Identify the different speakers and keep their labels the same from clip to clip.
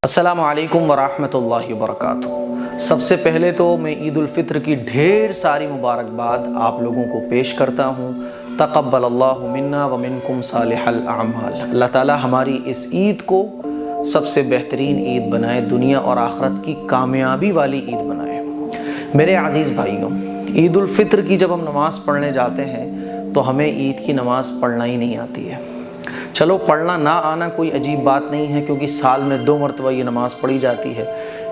Speaker 1: अस्सलामु अलैकुम वरहमतुल्लाहि वबरकातुहू। सबसे पहले तो मैं ईद उल फित्र की ढेर सारी मुबारकबाद आप लोगों को पेश करता हूँ। तक़ब्बलल्लाहु मिन्ना व मिनकुम सालिहल अअमाल। अल्लाह ताला हमारी इस ईद को सबसे बेहतरीन ईद बनाए, दुनिया और आखिरत की कामयाबी वाली ईद बनाए। मेरे अज़ीज़ भाइयों, ईद उल फित्र की जब हम नमाज़ पढ़ने जाते हैं तो हमें ईद की नमाज़ पढ़ना ही नहीं आती है। चलो, पढ़ना ना आना कोई अजीब बात नहीं है, क्योंकि साल में 2 मरतबा ये नमाज़ पढ़ी जाती है,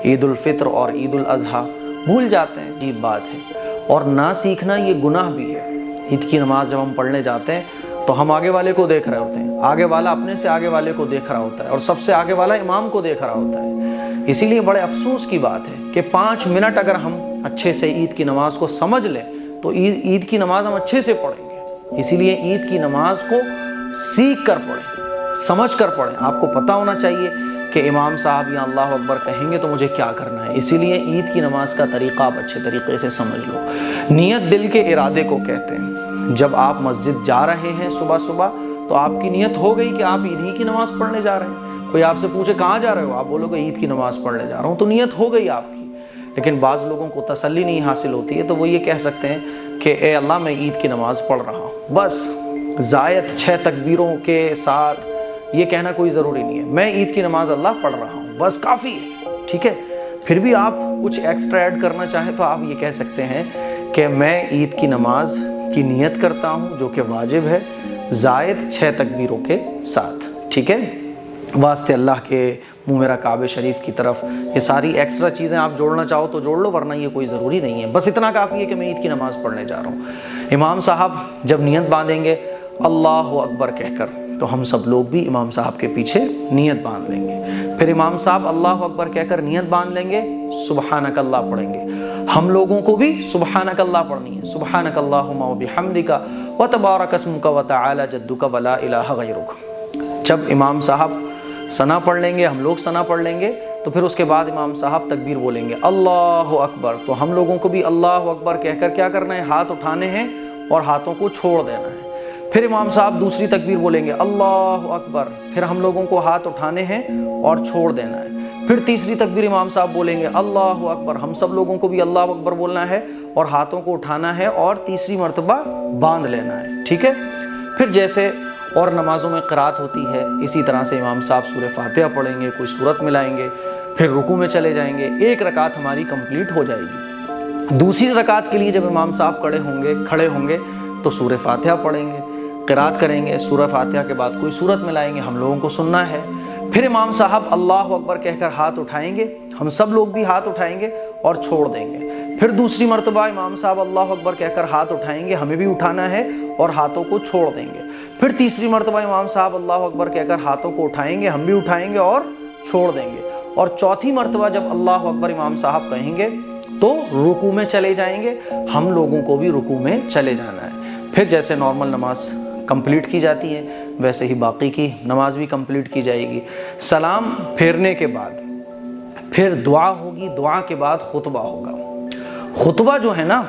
Speaker 1: ईद उल फित्र और ईद उल अज़हा। भूल जाते हैं, अजीब बात है। और ना सीखना ये गुनाह भी है। ईद की नमाज़ जब हम पढ़ने जाते हैं तो हम आगे वाले को देख रहे होते हैं, आगे वाला अपने से आगे वाले को देख रहा होता है, और सबसे आगे वाला इमाम को देख रहा होता है। इसीलिए बड़े अफसोस की बात है कि 5 मिनट अगर हम अच्छे से ईद की नमाज़ को समझ लें तो ईद की नमाज़ हम अच्छे से पढ़ेंगे। इसीलिए ईद की नमाज़ को सीख कर पढ़ें, समझ कर पढ़ें। आपको पता होना चाहिए कि इमाम साहब या अल्लाह अकबर कहेंगे तो मुझे क्या करना है। इसीलिए ईद की नमाज का तरीक़ा आप अच्छे तरीक़े से समझ लो। नियत दिल के इरादे को कहते हैं। जब आप मस्जिद जा रहे हैं सुबह सुबह तो आपकी नियत हो गई कि आप ईद ही की नमाज़ पढ़ने जा रहे हैं। कोई आपसे पूछे कहाँ जा रहे हो, आप बोलोगे ईद की नमाज़ पढ़ने जा रहा हूँ, तो नियत हो गई आपकी। लेकिन बाज़ लोगों को तसल्ली नहीं हासिल होती है, तो वो ये कह सकते हैं कि ए अल्लाह, मैं ईद की नमाज़ पढ़ रहा हूँ। बस ज़ायद 6 तकबीरों के साथ ये कहना कोई ज़रूरी नहीं है, मैं ईद की नमाज़ अल्लाह पढ़ रहा हूँ, बस काफ़ी है। ठीक है, फिर भी आप कुछ एक्स्ट्रा ऐड करना चाहें तो आप ये कह सकते हैं कि मैं ईद की नमाज की नियत करता हूँ, जो कि वाजिब है, ज़ायद 6 तकबीरों के साथ। ठीक है, वास्ते अल्लाह के मुँह मेरा काबे शरीफ की तरफ। ये सारी एक्स्ट्रा चीज़ें आप जोड़ना चाहो तो जोड़ लो, वरना ये कोई ज़रूरी नहीं है। बस इतना काफ़ी है कि मैं ईद की नमाज़ पढ़ने जा रहा हूँ। इमाम साहब जब नियत बांधेंगे अल्लाहु अकबर कहकर, तो हम सब लोग भी इमाम साहब के पीछे नियत बांध लेंगे। फिर इमाम साहब अल्लाहु अकबर कहकर नियत बांध लेंगे, सुबहानकल्लाह पढ़ेंगे। हम लोगों को भी सुबहानकल्लाह पढ़नी है। सुबहानकल्लाहुम्मा व बिहम्दिका व तबारक अस्मुका व तआला जद्दुका व ला इलाहा गैरुक। जब इमाम साहब सना पढ़ लेंगे, हम लोग सना पढ़ लेंगे, तो फिर उसके बाद इमाम साहब तकबीर बोलेंगे अल्लाहु अकबर। तो हम लोगों को भी अल्लाहु अकबर कहकर क्या करना है, हाथ उठाने हैं और हाथों को छोड़ देना है। फिर इमाम साहब दूसरी तकबीर बोलेंगे अल्लाहु अकबर, फिर हम लोगों को हाथ उठाने हैं और छोड़ देना है। फिर तीसरी तकबीर इमाम साहब बोलेंगे अल्लाहु अकबर, हम सब लोगों को भी अल्लाहु अकबर बोलना है और हाथों को उठाना है और तीसरी मरतबा बांध लेना है। ठीक है, फिर जैसे और नमाज़ों में क़रात होती है, इसी तरह से इमाम साहब सूरह फातिहा पढ़ेंगे, कोई सूरत मिलाएंगे, फिर रुकू में चले जाएंगे। एक रकात हमारी कंप्लीट हो जाएगी। दूसरी रकात के लिए जब इमाम साहब खड़े होंगे तो सूरह फातिहा पढ़ेंगे, क़रात करेंगे, सूरह फातिहा के बाद कोई सूरत मिलाएंगे, हम लोगों को सुनना है। फिर इमाम साहब अल्लाहु अकबर कहकर हाथ उठाएंगे, हम सब लोग भी हाथ उठाएंगे और छोड़ देंगे। फिर दूसरी मरतबा इमाम साहब अल्लाहु अकबर कहकर हाथ उठाएंगे, हमें भी उठाना है और हाथों को छोड़ देंगे। फिर तीसरी मरतबा इमाम साहब अल्लाहु अकबर कहकर हाथों को उठाएंगे, हम भी उठाएंगे और छोड़ देंगे। और चौथी मरतबा जब अल्लाहु अकबर इमाम साहब कहेंगे तो रुकू में चले जाएंगे, हम लोगों को भी रुकू में चले जाना है। फिर जैसे नॉर्मल नमाज कंप्लीट की जाती है, वैसे ही बाकी की नमाज भी कंप्लीट की जाएगी। सलाम फेरने के बाद फिर दुआ होगी, दुआ के बाद खुतबा होगा। खुतबा जो है ना,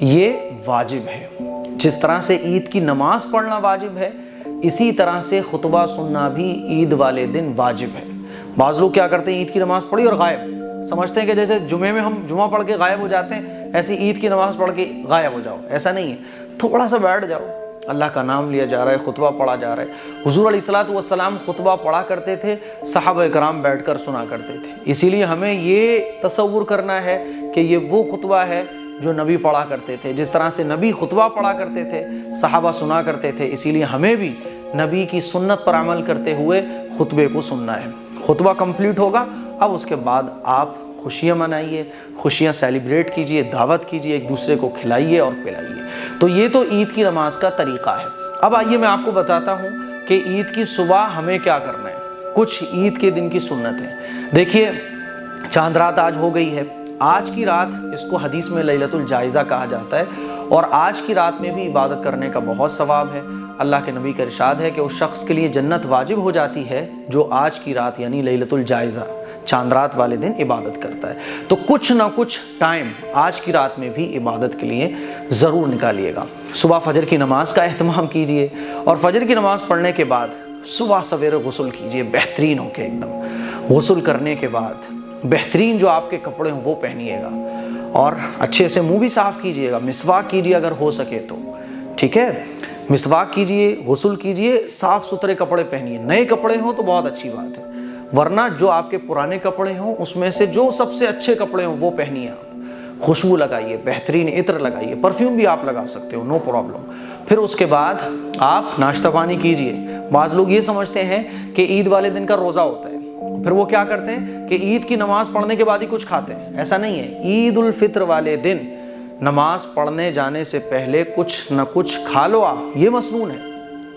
Speaker 1: ये वाजिब है। जिस तरह से ईद की नमाज पढ़ना वाजिब है, इसी तरह से खुतबा सुनना भी ईद वाले दिन वाजिब है। बाज़ लोग क्या करते हैं, ईद की नमाज पढ़ी और गायब, समझते हैं कि जैसे जुमे में हम जुमा पढ़ के गायब हो जाते हैं, ऐसे ईद की नमाज पढ़ के गायब हो जाओ। ऐसा नहीं है, थोड़ा सा बैठ जाओ, अल्लाह का नाम लिया जा रहा है, खुतबा पढ़ा जा रहा है। हुजूर अलैहिस्सलातु वस्सलाम खुतबा पढ़ा करते थे, सहाबा कराम बैठ कर सुना करते थे। इसीलिए हमें ये तसव्वुर करना है कि ये वो खुतबा है जो नबी पढ़ा करते थे। जिस तरह से नबी खुतबा पढ़ा करते थे, सहाबा सुना करते थे, इसीलिए हमें भी नबी की सुन्नत पर अमल करते हुए खुतबे को सुनना है। खुतबा कंप्लीट होगा, अब उसके बाद आप खुशियाँ मनाइए, खुशियाँ सेलिब्रेट कीजिए, दावत कीजिए, एक दूसरे को खिलाइए और पिलाइए। तो ये तो ईद की नमाज का तरीक़ा है। अब आइए मैं आपको बताता हूँ कि ईद की सुबह हमें क्या करना है, कुछ ईद के दिन की सुन्नत है। देखिए, चांद रात आज हो गई है। आज की रात, इसको हदीस में लैलतुल जायज़ा कहा जाता है, और आज की रात में भी इबादत करने का बहुत सवाब है। अल्लाह के नबी का इरशाद है कि उस शख्स के लिए जन्नत वाजिब हो जाती है जो आज की रात यानी लैलतुल जायज़ा, चांद रात वाले दिन इबादत करता है। तो कुछ ना कुछ टाइम आज की रात में भी इबादत के लिए ज़रूर निकालिएगा। सुबह फजर की नमाज का एहतमाम कीजिए और फजर की नमाज़ पढ़ने के बाद सुबह सवेरे गुस्ल कीजिए बेहतरीन होके एकदम। غسل کرنے کے بعد بہترین جو آپ کے کپڑے ہوں وہ پہنیے گا، اور اچھے سے منہ بھی صاف کیجئے گا، مسواک کیجئے اگر ہو سکے تو، ٹھیک ہے، مسواک کیجئے، غسل کیجئے، صاف ستھرے کپڑے پہنیے، نئے کپڑے ہوں تو بہت اچھی بات ہے، ورنہ جو آپ کے پرانے کپڑے ہوں اس میں سے جو سب سے اچھے کپڑے ہوں وہ پہنیے آپ، خوشبو لگائیے، بہترین عطر لگائیے، پرفیوم بھی آپ لگا سکتے ہو، نو پرابلم۔ پھر اس کے بعد آپ ناشتہ پانی کیجئے۔ بعض لوگ یہ سمجھتے ہیں کہ عید والے دن کا روزہ ہوتا ہے، پھر وہ کیا کرتے ہیں کہ عید کی نماز پڑھنے کے بعد ہی کچھ کھاتے ہیں، ایسا نہیں ہے۔ عید الفطر والے دن نماز پڑھنے جانے سے پہلے کچھ نہ کچھ کھا لو آپ، یہ مسنون ہے،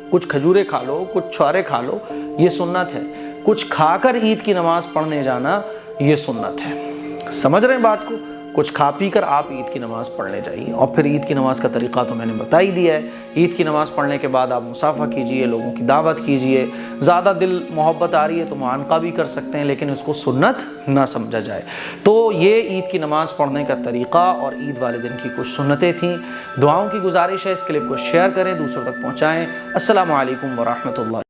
Speaker 1: کچھ کھجورے کھا لو، کچھ چھوارے کھا لو، یہ سنت ہے۔ کچھ کھا کر عید کی نماز پڑھنے جانا یہ سنت ہے، سمجھ رہے ہیں بات کو؟ کچھ کھا پی کر آپ عید کی نماز پڑھنے جائیے۔ اور پھر عید کی نماز کا طریقہ تو میں نے بتا ہی دیا ہے۔ عید کی نماز پڑھنے کے بعد آپ مصافحہ کیجئے، لوگوں کی دعوت کیجئے، زیادہ دل محبت آ رہی ہے تو معانقہ بھی کر سکتے ہیں، لیکن اس کو سنت نہ سمجھا جائے۔ تو یہ عید کی نماز پڑھنے کا طریقہ اور عید والے دن کی کچھ سنتیں تھیں۔ دعاؤں کی گزارش ہے اس کلپ کو شیئر کریں، دوسروں تک پہنچائیں۔ السلام علیکم ورحمۃ اللہ۔